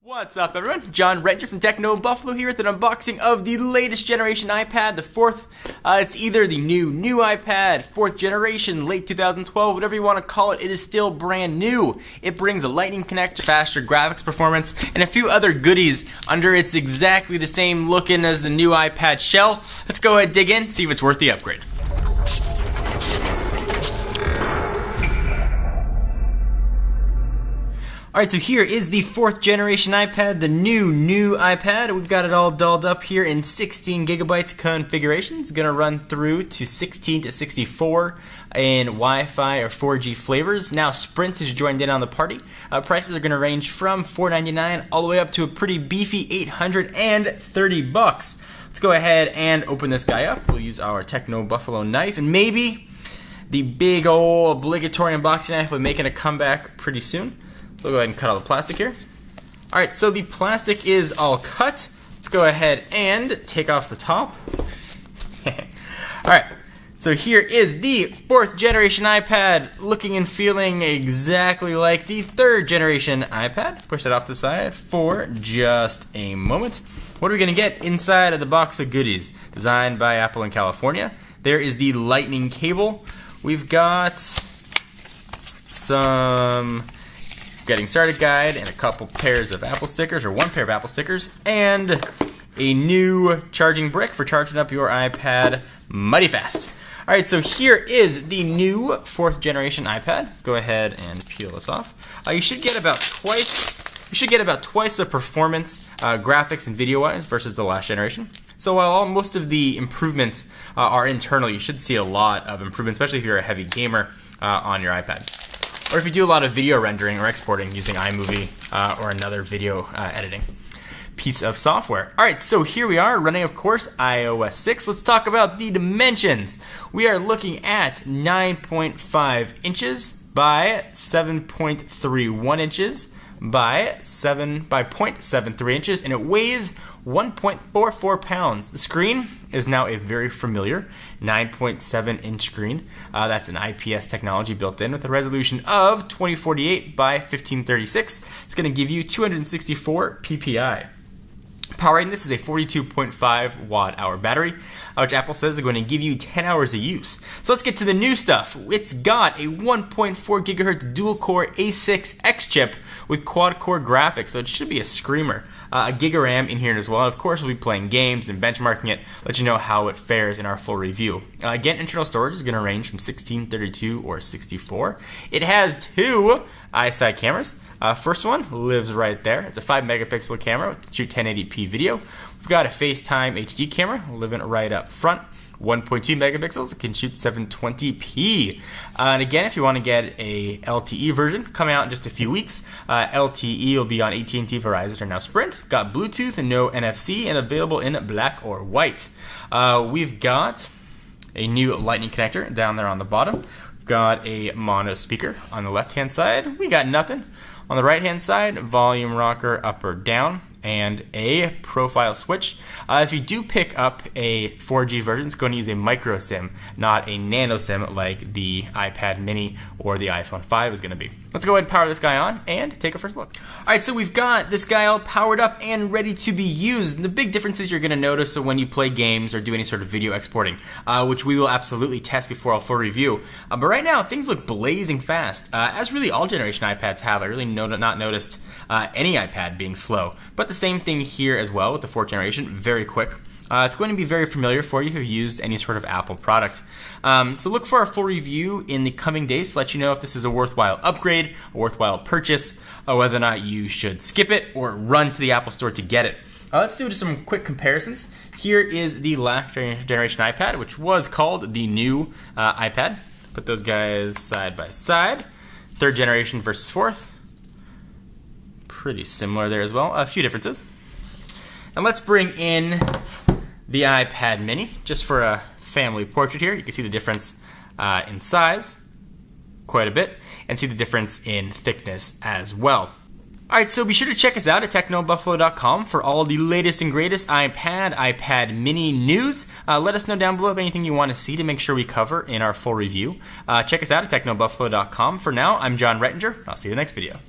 What's up, everyone? John Rettinger from Techno Buffalo here with an unboxing of the latest generation iPad, the fourth. It's either the new iPad, fourth generation, late 2012, whatever you want to call it. It is still brand new. It brings a lightning connector, faster graphics performance, and a few other goodies under it's exactly the same looking as the new iPad shell. Let's go ahead, dig in, see if it's worth the upgrade. Alright, so here is the fourth generation iPad, the new iPad. We've got it all dolled up here in 16 gigabytes configuration. It's going to run through to 16 to 64 in Wi-Fi or 4G flavors. Now Sprint is joined in on the party. Prices are going to range from $499 all the way up to a pretty beefy $830. Let's go ahead and open this guy up. We'll use our Techno Buffalo knife, and maybe the big old obligatory unboxing knife will be making a comeback pretty soon. So we'll go ahead and cut all the plastic here. Alright, so the plastic is all cut. Let's go ahead and take off the top. Alright, so here is the fourth generation iPad, looking and feeling exactly like the third generation iPad. Push that off to the side for just a moment. What are we going to get inside of the box of goodies? Designed by Apple in California. There is the lightning cable. We've got some getting started guide and a couple pairs of Apple stickers, or one pair of Apple stickers, and a new charging brick for charging up your iPad mighty fast. Alright, so here is the new fourth generation iPad. Go ahead and peel this off. You should get about twice the performance, graphics and video wise versus the last generation. So while most of the improvements are internal, you should see a lot of improvement, especially if you're a heavy gamer on your iPad. Or if you do a lot of video rendering or exporting using iMovie or another video editing piece of software. Alright, so here we are running, of course, iOS 6. Let's talk about the dimensions. We are looking at 9.5 inches by 7.31 inches by 0.73 inches, and it weighs 1.44 pounds. The screen is now a very familiar 9.7 inch screen. That's an IPS technology built in with a resolution of 2048 by 1536. It's going to give you 264 ppi. Powering this is a 42.5 watt-hour battery, which Apple says is going to give you 10 hours of use. So let's get to the new stuff. It's got a 1.4 gigahertz dual-core A6X chip with quad-core graphics, so it should be a screamer. A gig of RAM in here as well, and of course we'll be playing games and benchmarking it, let you know how it fares in our full review. Again, internal storage is going to range from 16, 32, or 64. It has two iSight cameras. First one lives right there. It's a 5 megapixel camera with shoot 1080p video. We've got a FaceTime HD camera living right up front. 1.2 megapixels, it can shoot 720p. And again, if you want to get a LTE version, coming out in just a few weeks, LTE will be on AT&T, Verizon, or now Sprint. Got Bluetooth and no NFC, and available in black or white. We've got a new lightning connector down there on the bottom. We've got a mono speaker on the left-hand side. We got nothing. On the right-hand side, volume rocker up or down, and a profile switch. If you do pick up a 4G version, it's going to use a micro SIM, not a nano SIM like the iPad mini or the iPhone 5 is going to be. Let's go ahead and power this guy on and take a first look. Alright, so we've got this guy all powered up and ready to be used. The big differences you're going to notice when you play games or do any sort of video exporting, which we will absolutely test before our full review. But right now, things look blazing fast, as really all generation iPads have. I really not noticed any iPad being slow. But the same thing here as well with the fourth generation, very quick. It's going to be very familiar for you if you've used any sort of Apple product. So look for our full review in the coming days to let you know if this is a worthwhile upgrade, a worthwhile purchase, or whether or not you should skip it or run to the Apple Store to get it. Let's do just some quick comparisons. Here is the last generation iPad, which was called the new iPad. Put those guys side by side. Third generation versus fourth. Pretty similar there as well. A few differences. And let's bring in the iPad mini just for a family portrait here. You can see the difference in size quite a bit, and see the difference in thickness as well. Alright, so be sure to check us out at technobuffalo.com for all the latest and greatest iPad mini news. Let us know down below of anything you want to see to make sure we cover in our full review. Check us out at technobuffalo.com. For now, I'm John Rettinger. I'll see you in the next video.